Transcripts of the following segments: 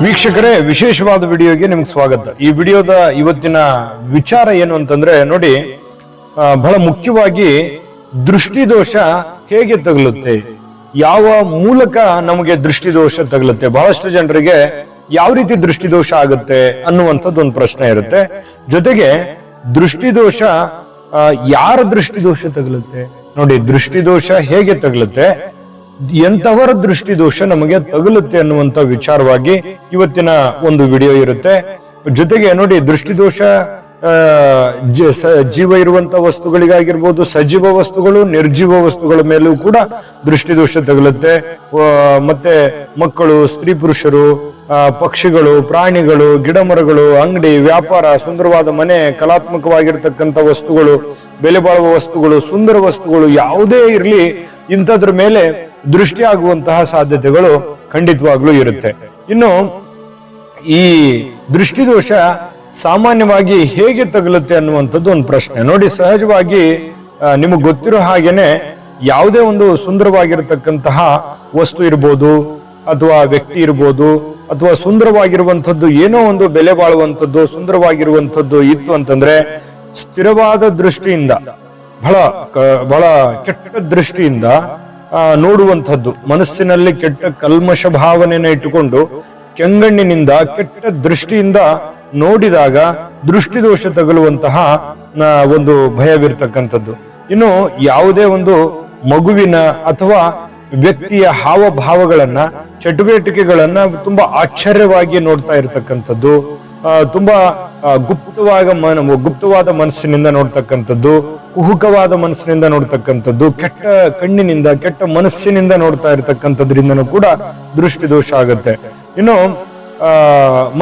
ವೀಕ್ಷಕರೇ, ವಿಶೇಷವಾದ ವಿಡಿಯೋಗೆ ನಿಮ್ಗೆ ಸ್ವಾಗತ. ಈ ವಿಡಿಯೋದ ಇವತ್ತಿನ ವಿಚಾರ ಏನು ಅಂತಂದ್ರೆ ನೋಡಿ, ಬಹಳ ಮುಖ್ಯವಾಗಿ ದೃಷ್ಟಿದೋಷ ಹೇಗೆ ತಗಲುತ್ತೆ, ಯಾವ ಮೂಲಕ ನಮಗೆ ದೃಷ್ಟಿದೋಷ ತಗಲುತ್ತೆ, ಬಹಳಷ್ಟು ಜನರಿಗೆ ಯಾವ ರೀತಿ ದೃಷ್ಟಿದೋಷ ಆಗುತ್ತೆ ಅನ್ನುವಂಥದ್ದು ಒಂದು ಪ್ರಶ್ನೆ ಇರುತ್ತೆ. ಜೊತೆಗೆ ದೃಷ್ಟಿದೋಷ ಯಾರ ದೃಷ್ಟಿದೋಷ ತಗಲುತ್ತೆ, ನೋಡಿ ದೃಷ್ಟಿದೋಷ ಹೇಗೆ ತಗಲುತ್ತೆ, ಎಂತವರ ದೃಷ್ಟಿದೋಷ ನಮಗೆ ತಗಲುತ್ತೆ ಅನ್ನುವಂತ ವಿಚಾರವಾಗಿ ಇವತ್ತಿನ ಒಂದು ವಿಡಿಯೋ ಇರುತ್ತೆ. ಜೊತೆಗೆ ನೋಡಿ, ದೃಷ್ಟಿದೋಷ ಜೀವ ಇರುವಂತ ವಸ್ತುಗಳಿಗಾಗಿರ್ಬೋದು, ಸಜೀವ ವಸ್ತುಗಳು, ನಿರ್ಜೀವ ವಸ್ತುಗಳ ಮೇಲೂ ಕೂಡ ದೃಷ್ಟಿದೋಷ ತಗಲುತ್ತೆ. ಮತ್ತೆ ಮಕ್ಕಳು, ಸ್ತ್ರೀ ಪುರುಷರು, ಪಕ್ಷಿಗಳು, ಪ್ರಾಣಿಗಳು, ಗಿಡ ಮರಗಳು, ಅಂಗಡಿ, ವ್ಯಾಪಾರ, ಸುಂದರವಾದ ಮನೆ, ಕಲಾತ್ಮಕವಾಗಿರ್ತಕ್ಕಂಥ ವಸ್ತುಗಳು, ಬೆಲೆ ಬಾಳುವ ವಸ್ತುಗಳು, ಸುಂದರ ವಸ್ತುಗಳು ಯಾವುದೇ ಇರಲಿ, ಇಂಥದ್ರ ಮೇಲೆ ದೃಷ್ಟಿ ಆಗುವಂತಹ ಸಾಧ್ಯತೆಗಳು ಖಂಡಿತವಾಗ್ಲೂ ಇರುತ್ತೆ. ಇನ್ನು ಈ ದೃಷ್ಟಿದೋಷ ಸಾಮಾನ್ಯವಾಗಿ ಹೇಗೆ ತಗಲುತ್ತೆ ಅನ್ನುವಂಥದ್ದು ಒಂದು ಪ್ರಶ್ನೆ. ನೋಡಿ, ಸಹಜವಾಗಿ ನಿಮಗೆ ಗೊತ್ತಿರೋ ಹಾಗೇನೆ ಯಾವುದೇ ಒಂದು ಸುಂದರವಾಗಿರತಕ್ಕಂತಹ ವಸ್ತು ಇರ್ಬೋದು, ಅಥವಾ ವ್ಯಕ್ತಿ ಇರ್ಬೋದು, ಅಥವಾ ಸುಂದರವಾಗಿರುವಂಥದ್ದು ಏನೋ ಒಂದು ಬೆಲೆ ಬಾಳುವಂಥದ್ದು, ಸುಂದರವಾಗಿರುವಂಥದ್ದು ಇತ್ತು ಅಂತಂದ್ರೆ ಸ್ಥಿರವಾದ ದೃಷ್ಟಿಯಿಂದ, ಬಹಳ ಕೆಟ್ಟ ದೃಷ್ಟಿಯಿಂದ ನೋಡುವಂಥದ್ದು, ಮನಸ್ಸಿನಲ್ಲಿ ಕೆಟ್ಟ ಕಲ್ಮಶ ಭಾವನೆಯನ್ನು ಇಟ್ಟುಕೊಂಡು ಕೆಂಗಣ್ಣಿನಿಂದ ಕೆಟ್ಟ ದೃಷ್ಟಿಯಿಂದ ನೋಡಿದಾಗ ದೃಷ್ಟಿದೋಷ ತಗಲುವಂತಹ ಒಂದು ಭಯವಿರ್ತಕ್ಕಂಥದ್ದು. ಇನ್ನು ಯಾವುದೇ ಒಂದು ಮಗುವಿನ ಅಥವಾ ವ್ಯಕ್ತಿಯ ಹಾವಭಾವಗಳನ್ನ, ಚಟುವಟಿಕೆಗಳನ್ನ ತುಂಬಾ ಆಶ್ಚರ್ಯವಾಗಿ ನೋಡ್ತಾ ಇರತಕ್ಕಂಥದ್ದು, ತುಂಬಾ ಗುಪ್ತವಾದ ಮನಸ್ಸಿನಿಂದ ನೋಡ್ತಕ್ಕಂಥದ್ದು, ಕುಹುಕವಾದ ಮನಸ್ಸಿನಿಂದ ನೋಡ್ತಕ್ಕಂಥದ್ದು, ಕೆಟ್ಟ ಕಣ್ಣಿನಿಂದ, ಕೆಟ್ಟ ಮನಸ್ಸಿನಿಂದ ನೋಡ್ತಾ ಇರತಕ್ಕಂಥದ್ರಿಂದನೂ ಕೂಡ ದೃಷ್ಟಿದೋಷ ಆಗುತ್ತೆ. ಇನ್ನು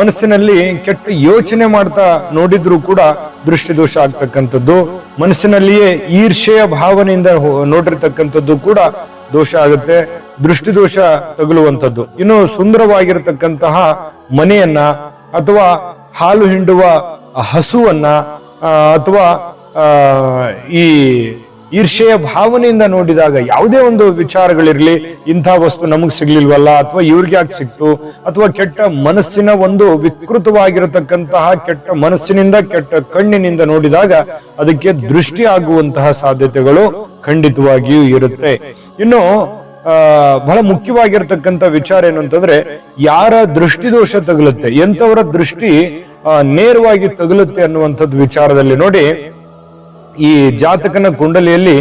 ಮನಸ್ಸಿನಲ್ಲಿ ಕೆಟ್ಟ ಯೋಚನೆ ಮಾಡ್ತಾ ನೋಡಿದ್ರು ಕೂಡ ದೃಷ್ಟಿದೋಷ ಆಗ್ತಕ್ಕಂಥದ್ದು, ಮನಸ್ಸಿನಲ್ಲಿಯೇ ಈರ್ಷೆಯ ಭಾವನೆಯಿಂದ ನೋಡಿರ್ತಕ್ಕಂಥದ್ದು ಕೂಡ ದೋಷ ಆಗುತ್ತೆ, ದೃಷ್ಟಿದೋಷ ತಗುಲುವಂಥದ್ದು. ಇನ್ನು ಸುಂದರವಾಗಿರತಕ್ಕಂತಹ ಮನೆಯನ್ನ, ಅಥವಾ ಹಾಲು ಹಿಂಡುವ ಹಸುವನ್ನ, ಅಥವಾ ಈ ಈರ್ಷೆಯ ಭಾವನೆಯಿಂದ ನೋಡಿದಾಗ ಯಾವುದೇ ಒಂದು ವಿಚಾರಗಳಿರ್ಲಿ, ಇಂಥ ವಸ್ತು ನಮಗ್ ಸಿಗ್ಲಿಲ್ವಲ್ಲ, ಅಥವಾ ಇವ್ರಿಗೆ ಯಾಕೆ ಸಿಕ್ತು, ಅಥವಾ ಕೆಟ್ಟ ಮನಸ್ಸಿನ ಒಂದು ವಿಕೃತವಾಗಿರತಕ್ಕಂತಹ ಕೆಟ್ಟ ಮನಸ್ಸಿನಿಂದ, ಕೆಟ್ಟ ಕಣ್ಣಿನಿಂದ ನೋಡಿದಾಗ ಅದಕ್ಕೆ ದೃಷ್ಟಿ ಆಗುವಂತಹ ಸಾಧ್ಯತೆಗಳು ಖಂಡಿತವಾಗಿಯೂ ಇರುತ್ತೆ. ಇನ್ನು ಬಹಳ ಮುಖ್ಯವಾಗಿರ್ತಕ್ಕಂಥ ವಿಚಾರ ಏನು ಅಂತಂದ್ರೆ, ಯಾರ ದೃಷ್ಟಿದೋಷ ತಗಲುತ್ತೆ, ಎಂತವರ ದೃಷ್ಟಿ ನೇರವಾಗಿ ತಗಲುತ್ತೆ ಅನ್ನುವಂಥದ್ದು ವಿಚಾರದಲ್ಲಿ ನೋಡಿ, ಈ ಜಾತಕನ ಕುಂಡಲಿಯಲ್ಲಿ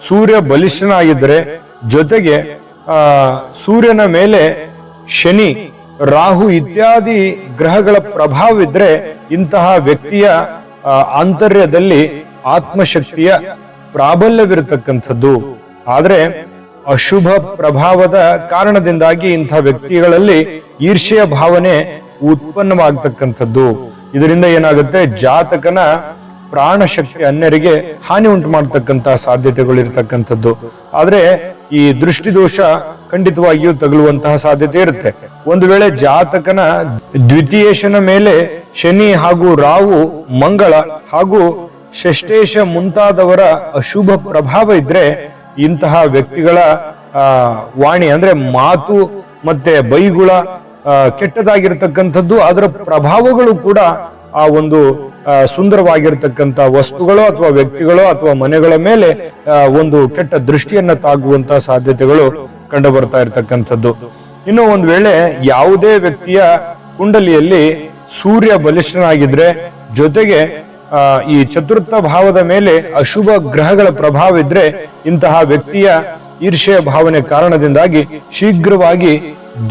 ಸೂರ್ಯ ಬಲಿಷ್ಠನಾಗಿದ್ದರೆ, ಜೊತೆಗೆ ಸೂರ್ಯನ ಮೇಲೆ ಶನಿ, ರಾಹು ಇತ್ಯಾದಿ ಗ್ರಹಗಳ ಪ್ರಭಾವವಿದ್ರೆ ಇಂತಹ ವ್ಯಕ್ತಿಯ ಆಂತರ್ಯದಲ್ಲಿ ಆತ್ಮಶಕ್ತಿಯ ಪ್ರಾಬಲ್ಯವಿರತಕ್ಕಂಥದ್ದು. ಆದ್ರೆ ಅಶುಭ ಪ್ರಭಾವದ ಕಾರಣದಿಂದಾಗಿ ಇಂಥ ವ್ಯಕ್ತಿಗಳಲ್ಲಿ ಈರ್ಷೆಯ ಭಾವನೆ ಉತ್ಪನ್ನವಾಗ್ತಕ್ಕಂಥದ್ದು. ಇದರಿಂದ ಏನಾಗುತ್ತೆ, ಜಾತಕನ ಪ್ರಾಣಶಕ್ತಿ ಅನ್ಯರಿಗೆ ಹಾನಿ ಉಂಟು ಮಾಡತಕ್ಕಂತಹ ಸಾಧ್ಯತೆಗಳು ಇರತಕ್ಕಂಥದ್ದು. ಆದ್ರೆ ಈ ದೃಷ್ಟಿದೋಷ ಖಂಡಿತವಾಗಿಯೂ ತಗಲುವಂತಹ ಸಾಧ್ಯತೆ ಇರುತ್ತೆ. ಒಂದು ವೇಳೆ ಜಾತಕನ ದ್ವಿತೀಯೇಶನ ಮೇಲೆ ಶನಿ ಹಾಗೂ ರಾಹು, ಮಂಗಳ ಹಾಗೂ ಷಷ್ಠೇಶ ಮುಂತಾದವರ ಅಶುಭ ಪ್ರಭಾವ ಇದ್ರೆ ಇಂತಹ ವ್ಯಕ್ತಿಗಳ ವಾಣಿ ಅಂದ್ರೆ ಮಾತು ಮತ್ತೆ ಬೈಗುಳ ಕೆಟ್ಟದಾಗಿರ್ತಕ್ಕಂಥದ್ದು, ಅದರ ಪ್ರಭಾವಗಳು ಕೂಡ ಆ ಒಂದು ಸುಂದರವಾಗಿರ್ತಕ್ಕಂಥ ವಸ್ತುಗಳು ಅಥವಾ ವ್ಯಕ್ತಿಗಳು ಅಥವಾ ಮನೆಗಳ ಮೇಲೆ ಒಂದು ಕೆಟ್ಟ ದೃಷ್ಟಿಯನ್ನ ತಾಗುವಂತಹ ಸಾಧ್ಯತೆಗಳು ಕಂಡು ಬರ್ತಾ ಇರತಕ್ಕಂಥದ್ದು. ಇನ್ನು ಒಂದು ವೇಳೆ ಯಾವುದೇ ವ್ಯಕ್ತಿಯ ಕುಂಡಲಿಯಲ್ಲಿ ಸೂರ್ಯ ಬಲಿಷ್ಠನಾಗಿದ್ರೆ, ಜೊತೆಗೆ ಈ ಚತುರ್ಥ ಭಾವದ ಮೇಲೆ ಅಶುಭ ಗ್ರಹಗಳ ಪ್ರಭಾವ ಇದ್ರೆ ಇಂತಹ ವ್ಯಕ್ತಿಯ ಈರ್ಷೆಯ ಭಾವನೆ ಕಾರಣದಿಂದಾಗಿ ಶೀಘ್ರವಾಗಿ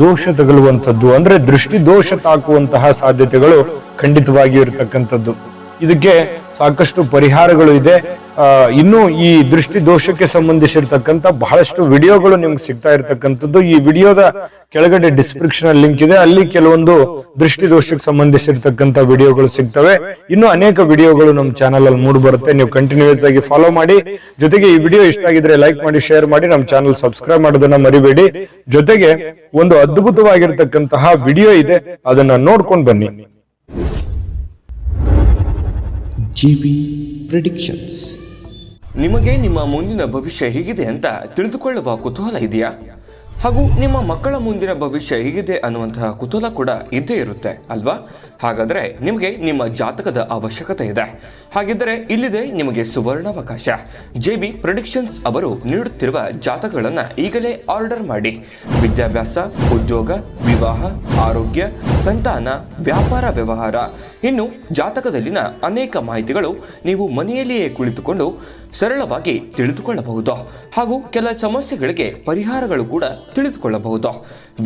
ದೋಷ ತಗಲುವಂಥದ್ದು, ಅಂದ್ರೆ ದೃಷ್ಟಿ ದೋಷ ತಾಕುವಂತಹ ಸಾಧ್ಯತೆಗಳು ಖಂಡಿತವಾಗಿಯೂ ಇರತಕ್ಕಂಥದ್ದು. ಇದಕ್ಕೆ ಸಾಕಷ್ಟು ಪರಿಹಾರಗಳು ಇದೆ. ಇನ್ನು ಈ ದೃಷ್ಟಿ ದೋಷಕ್ಕೆ ಸಂಬಂಧಿಸಿರ್ತಕ್ಕಂಥ ಬಹಳಷ್ಟು ವಿಡಿಯೋಗಳು ನಿಮ್ಗೆ ಸಿಗ್ತಾ ಇರತಕ್ಕಂಥದ್ದು. ಈ ವಿಡಿಯೋದ ಕೆಳಗಡೆ ಡಿಸ್ಕ್ರಿಪ್ಷನ್ ಲಿಂಕ್ ಇದೆ, ಅಲ್ಲಿ ಕೆಲವೊಂದು ದೃಷ್ಟಿ ದೋಷಕ್ಕೆ ಸಂಬಂಧಿಸಿರ್ತಕ್ಕಂಥ ವಿಡಿಯೋಗಳು ಸಿಗ್ತವೆ. ಇನ್ನು ಅನೇಕ ವಿಡಿಯೋಗಳು ನಮ್ಮ ಚಾನಲ್ ಅಲ್ಲಿ ಮೂಡಿ ಬರುತ್ತೆ, ನೀವು ಕಂಟಿನ್ಯೂಸ್ ಆಗಿ ಫಾಲೋ ಮಾಡಿ. ಜೊತೆಗೆ ಈ ವಿಡಿಯೋ ಇಷ್ಟ ಆಗಿದ್ರೆ ಲೈಕ್ ಮಾಡಿ, ಶೇರ್ ಮಾಡಿ, ನಮ್ಮ ಚಾನಲ್ ಸಬ್ಸ್ಕ್ರೈಬ್ ಮಾಡೋದನ್ನ ಮರಿಬೇಡಿ. ಜೊತೆಗೆ ಒಂದು ಅದ್ಭುತವಾಗಿರ್ತಕ್ಕಂತಹ ವಿಡಿಯೋ ಇದೆ, ಅದನ್ನ ನೋಡ್ಕೊಂಡು ಬನ್ನಿ. GB predictions. ನಿಮಗೆ ನಿಮ್ಮ ಮುಂದಿನ ಭವಿಷ್ಯ ಹೇಗಿದೆ ಅಂತ ತಿಳಿದುಕೊಳ್ಳುವ ಕುತೂಹಲ ಇದೆಯಾ? ಹಾಗೂ ನಿಮ್ಮ ಮಕ್ಕಳ ಮುಂದಿನ ಭವಿಷ್ಯ ಹೇಗಿದೆ ಅನ್ನುವಂತಹ ಕುತೂಹಲ ಕೂಡ ಇದ್ದೇ ಇರುತ್ತೆ ಅಲ್ವಾ? ಹಾಗಾದರೆ ನಿಮಗೆ ನಿಮ್ಮ ಜಾತಕದ ಅವಶ್ಯಕತೆ ಇದೆ. ಹಾಗಿದ್ದರೆ ಇಲ್ಲಿದೆ ನಿಮಗೆ ಸುವರ್ಣಾವಕಾಶ. JB ಪ್ರೆಡಿಕ್ಷನ್ಸ್ ಅವರು ನೀಡುತ್ತಿರುವ ಜಾತಕಗಳನ್ನು ಈಗಲೇ ಆರ್ಡರ್ ಮಾಡಿ. ವಿದ್ಯಾಭ್ಯಾಸ, ಉದ್ಯೋಗ, ವಿವಾಹ, ಆರೋಗ್ಯ, ಸಂತಾನ, ವ್ಯಾಪಾರ ವ್ಯವಹಾರ, ಇನ್ನು ಜಾತಕದಲ್ಲಿನ ಅನೇಕ ಮಾಹಿತಿಗಳು ನೀವು ಮನೆಯಲ್ಲಿಯೇ ಕುಳಿತುಕೊಂಡು ಸರಳವಾಗಿ ತಿಳಿದುಕೊಳ್ಳಬಹುದು. ಹಾಗೂ ಕೆಲ ಸಮಸ್ಯೆಗಳಿಗೆ ಪರಿಹಾರಗಳು ಕೂಡ ತಿಳಿದುಕೊಳ್ಳಬಹುದು.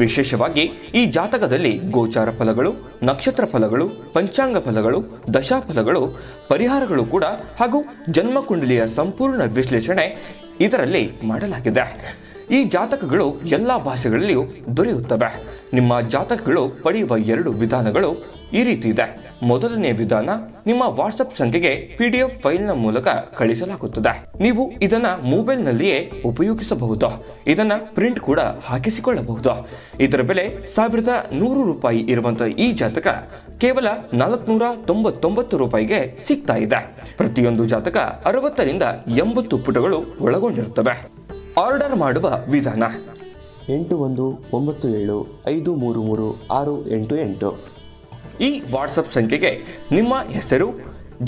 ವಿಶೇಷವಾಗಿ ಈ ಜಾತಕದಲ್ಲಿ ಗೋಚಾರ ಫಲಗಳು, ನಕ್ಷತ್ರ ಫಲಗಳು, ಪಂಚಾಂಗ ಫಲಗಳು, ದಶಾಫಲಗಳು, ಪರಿಹಾರಗಳು ಕೂಡ ಹಾಗೂ ಜನ್ಮಕುಂಡಲಿಯ ಸಂಪೂರ್ಣ ವಿಶ್ಲೇಷಣೆ ಇದರಲ್ಲಿ ಮಾಡಲಾಗಿದೆ. ಈ ಜಾತಕಗಳು ಎಲ್ಲ ಭಾಷೆಗಳಲ್ಲಿಯೂ ದೊರೆಯುತ್ತವೆ. ನಿಮ್ಮ ಜಾತಕಗಳು ಪಡೆಯುವ 2 ವಿಧಾನಗಳು ಈ ರೀತಿ ಇದೆ. ಮೊದಲನೇ ವಿಧಾನ, ನಿಮ್ಮ ವಾಟ್ಸಪ್ ಸಂಖ್ಯೆಗೆ PDF ಫೈಲ್ನ ಮೂಲಕ ಕಳಿಸಲಾಗುತ್ತದೆ. ನೀವು ಇದನ್ನ ಮೊಬೈಲ್ನಲ್ಲಿಯೇ ಉಪಯೋಗಿಸಬಹುದು. ಇದನ್ನ ಪ್ರಿಂಟ್ ಕೂಡ ಹಾಕಿಸಿಕೊಳ್ಳಬಹುದು. ಇದರ ಬೆಲೆ 1100 ರೂಪಾಯಿ ಇರುವಂತಹ ಈ ಜಾತಕ ಕೇವಲ 499 ರೂಪಾಯಿಗೆ ಸಿಗ್ತಾ ಇದೆ. ಪ್ರತಿಯೊಂದು ಜಾತಕ 60 ರಿಂದ 80 ಪುಟಗಳು ಒಳಗೊಂಡಿರುತ್ತವೆ. ಆರ್ಡರ್ ಮಾಡುವ ವಿಧಾನ 8197533688. ಈ ವಾಟ್ಸಪ್ ಸಂಖ್ಯೆಗೆ ನಿಮ್ಮ ಹೆಸರು,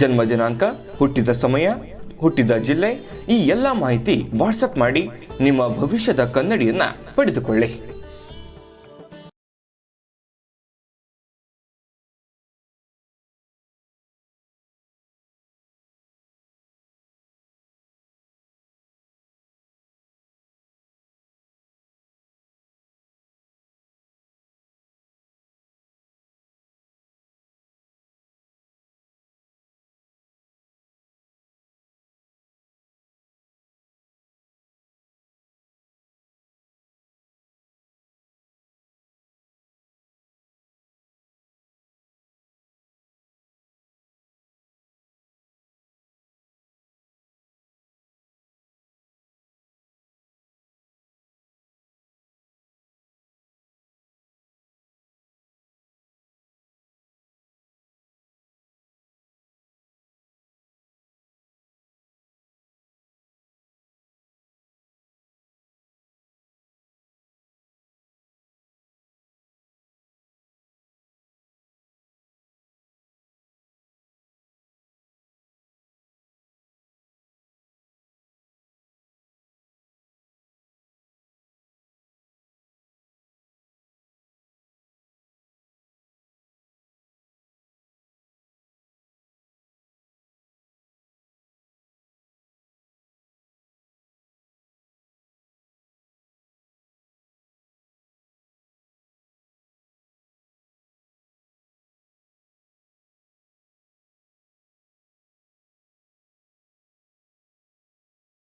ಜನ್ಮ ದಿನಾಂಕ, ಹುಟ್ಟಿದ ಸಮಯ, ಹುಟ್ಟಿದ ಜಿಲ್ಲೆ, ಈ ಎಲ್ಲ ಮಾಹಿತಿ ವಾಟ್ಸಪ್ ಮಾಡಿ ನಿಮ್ಮ ಭವಿಷ್ಯದ ಕನ್ನಡಿಯನ್ನ ಪಡೆದುಕೊಳ್ಳಿ.